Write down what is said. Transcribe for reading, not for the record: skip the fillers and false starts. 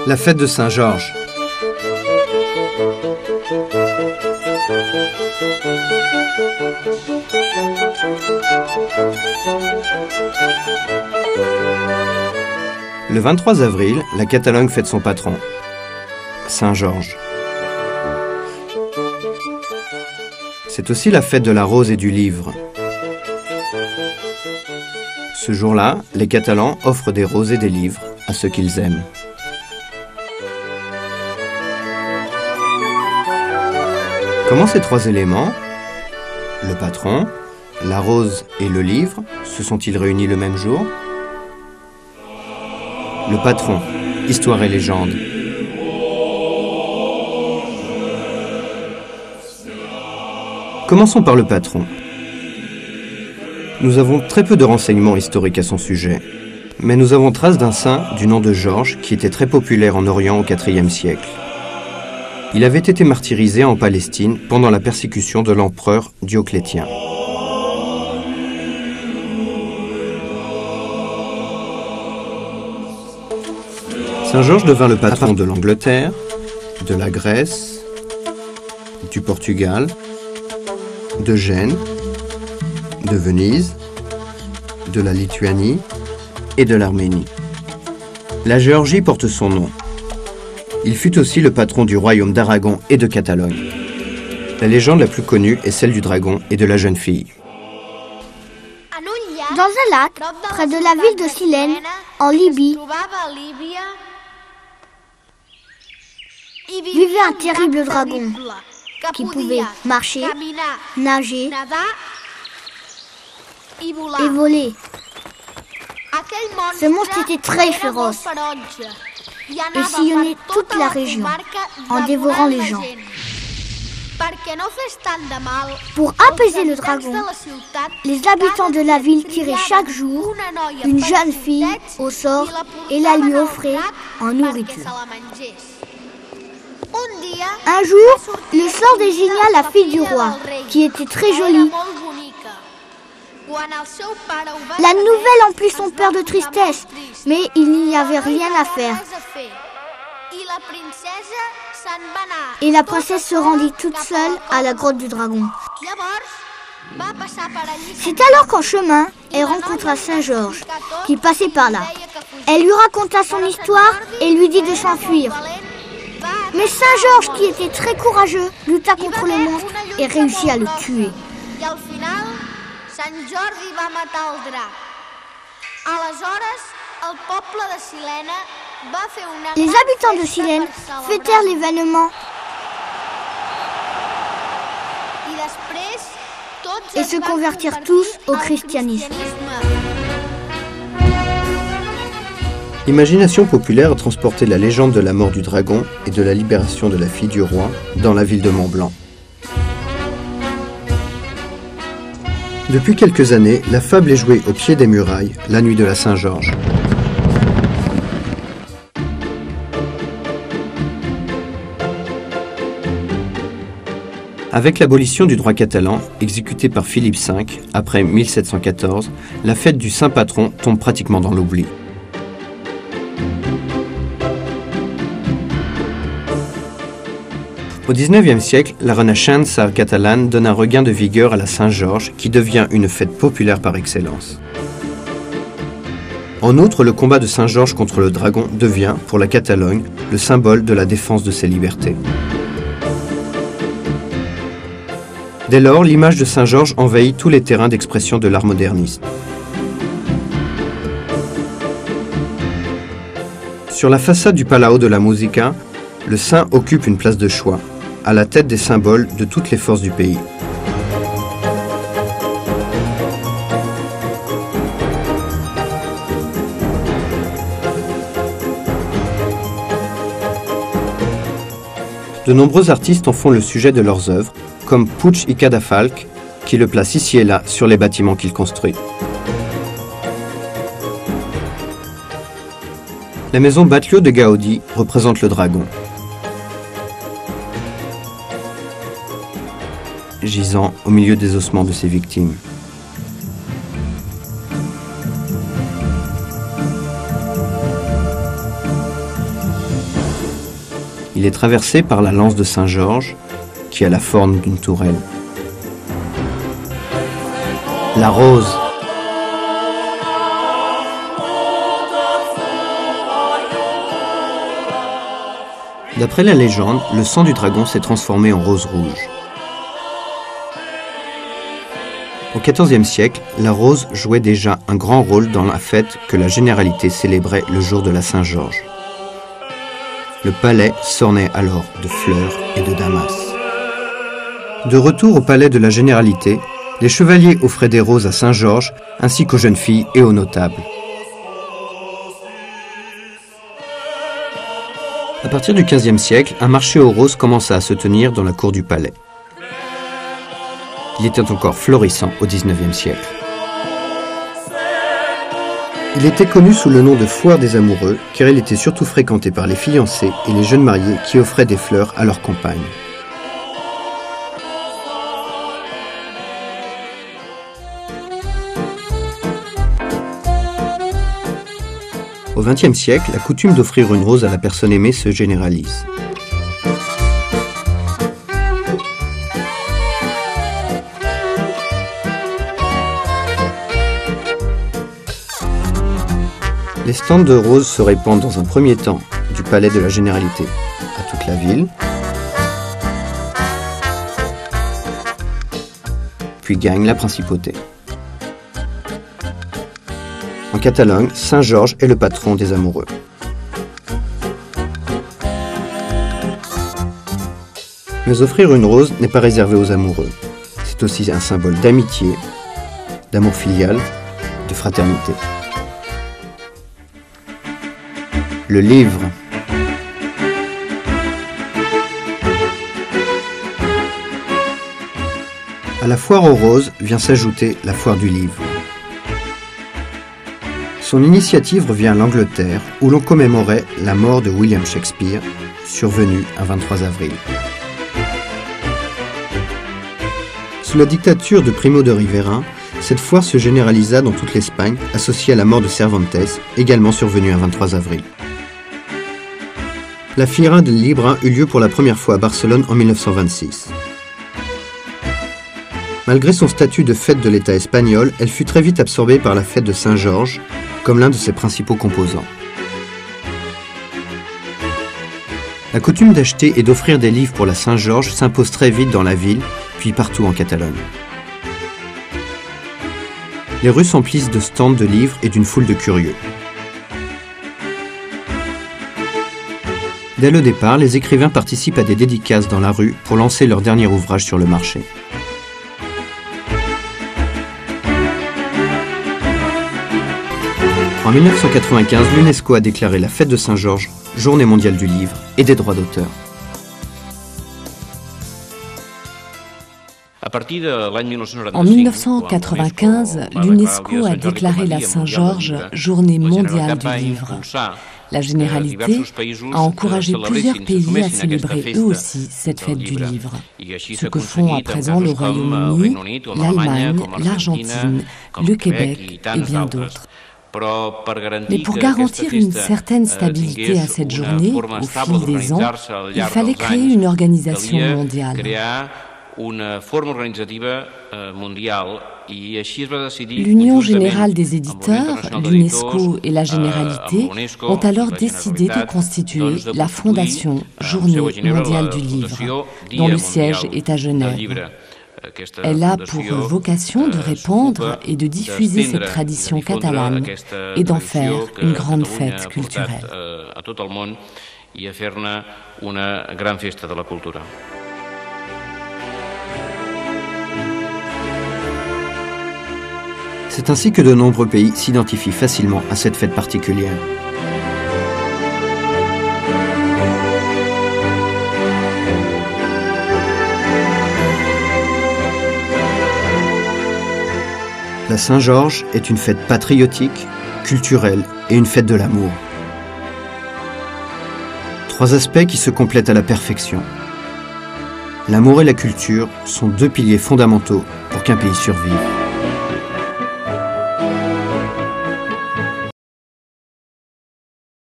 La fête de Saint-Georges. Le 23 avril, la Catalogne fête son patron, Saint-Georges. C'est aussi la fête de la rose et du livre. Ce jour-là, les Catalans offrent des roses et des livres à ceux qu'ils aiment. Comment ces trois éléments, le patron, la rose et le livre, se sont-ils réunis le même jour? Le patron, histoire et légende. Commençons par le patron. Nous avons très peu de renseignements historiques à son sujet, mais nous avons trace d'un saint du nom de Georges qui était très populaire en Orient au IVe siècle. Il avait été martyrisé en Palestine pendant la persécution de l'empereur Dioclétien. Saint Georges devint le patron de l'Angleterre, de la Grèce, du Portugal, de Gênes, de Venise, de la Lituanie et de l'Arménie. La Géorgie porte son nom. Il fut aussi le patron du royaume d'Aragon et de Catalogne. La légende la plus connue est celle du dragon et de la jeune fille. Dans un lac, près de la ville de Silène, en Libye, vivait un terrible dragon qui pouvait marcher, nager et voler. Ce monstre était très féroce et sillonnait toute la région en dévorant les gens. Pour apaiser le dragon, les habitants de la ville tiraient chaque jour une jeune fille au sort et la lui offraient en nourriture. Un jour, le sort désigna la fille du roi, qui était très jolie. La nouvelle emplit son père de tristesse, mais il n'y avait rien à faire. Et la princesse se rendit toute seule à la grotte du dragon. C'est alors qu'en chemin, elle rencontra Saint-Georges, qui passait par là. Elle lui raconta son histoire et lui dit de s'enfuir. Mais Saint-Georges, qui était très courageux, lutta contre le monstre et réussit à le tuer. Les habitants de Silène fêtèrent l'événement et se convertirent tous au christianisme. L'imagination populaire a transporté la légende de la mort du dragon et de la libération de la fille du roi dans la ville de Mont-Blanc. Depuis quelques années, la fable est jouée au pied des murailles, la nuit de la Saint-Georges. Avec l'abolition du droit catalan, exécuté par Philippe V après 1714, la fête du saint patron tombe pratiquement dans l'oubli. Au XIXe siècle, la Renaissance catalane donne un regain de vigueur à la Saint-Georges qui devient une fête populaire par excellence. En outre, le combat de Saint-Georges contre le dragon devient, pour la Catalogne, le symbole de la défense de ses libertés. Dès lors, l'image de Saint-Georges envahit tous les terrains d'expression de l'art moderniste. Sur la façade du Palau de la Musica, le saint occupe une place de choix, à la tête des symboles de toutes les forces du pays. De nombreux artistes en font le sujet de leurs œuvres, comme Puig i Cadafalch, qui le place ici et là sur les bâtiments qu'il construit. La maison Batlló de Gaudí représente le dragon. Gisant au milieu des ossements de ses victimes. Il est traversé par la lance de Saint-Georges, qui a la forme d'une tourelle. La rose. D'après la légende, le sang du dragon s'est transformé en rose rouge. Au XIVe siècle, la rose jouait déjà un grand rôle dans la fête que la Généralité célébrait le jour de la Saint-Georges. Le palais s'ornait alors de fleurs et de damas. De retour au palais de la Généralité, les chevaliers offraient des roses à Saint-Georges, ainsi qu'aux jeunes filles et aux notables. À partir du XVe siècle, un marché aux roses commença à se tenir dans la cour du palais. Il était encore florissant au XIXe siècle. Il était connu sous le nom de foire des amoureux, car il était surtout fréquenté par les fiancés et les jeunes mariés qui offraient des fleurs à leurs compagnes. Au XXe siècle, la coutume d'offrir une rose à la personne aimée se généralise. Les stands de roses se répandent dans un premier temps du palais de la Généralité à toute la ville, puis gagnent la principauté. En Catalogne, Saint-Georges est le patron des amoureux. Mais offrir une rose n'est pas réservé aux amoureux. C'est aussi un symbole d'amitié, d'amour filial, de fraternité. Le livre. À la foire aux roses vient s'ajouter la foire du livre. Son initiative revient à l'Angleterre, où l'on commémorait la mort de William Shakespeare, survenue un 23 avril. Sous la dictature de Primo de Rivera, cette foire se généralisa dans toute l'Espagne, associée à la mort de Cervantes, également survenue un 23 avril. La Fiera del Libra eut lieu pour la première fois à Barcelone en 1926. Malgré son statut de fête de l'État espagnol, elle fut très vite absorbée par la fête de Saint-Georges, comme l'un de ses principaux composants. La coutume d'acheter et d'offrir des livres pour la Saint-Georges s'impose très vite dans la ville, puis partout en Catalogne. Les rues s'emplissent de stands de livres et d'une foule de curieux. Dès le départ, les écrivains participent à des dédicaces dans la rue pour lancer leur dernier ouvrage sur le marché. En 1995, l'UNESCO a déclaré la fête de Saint-Georges, Journée mondiale du livre et des droits d'auteur. En 1995, l'UNESCO a déclaré la Saint-Georges Journée mondiale du livre. La Généralité a encouragé plusieurs pays à célébrer eux aussi cette fête du livre, ce que font à présent le Royaume-Uni, l'Allemagne, l'Argentine, le Québec et bien d'autres. Mais pour garantir une certaine stabilité à cette journée, au fil des ans, il fallait créer une organisation mondiale. L'Union générale des éditeurs, l'UNESCO et la Généralité ont alors décidé de constituer la Fondation Journée mondiale du livre, dont le siège est à Genève. Elle a pour vocation de répandre et de diffuser cette tradition catalane et d'en faire une grande fête culturelle. C'est ainsi que de nombreux pays s'identifient facilement à cette fête particulière. La Saint-Georges est une fête patriotique, culturelle et une fête de l'amour. Trois aspects qui se complètent à la perfection. L'amour et la culture sont deux piliers fondamentaux pour qu'un pays survive.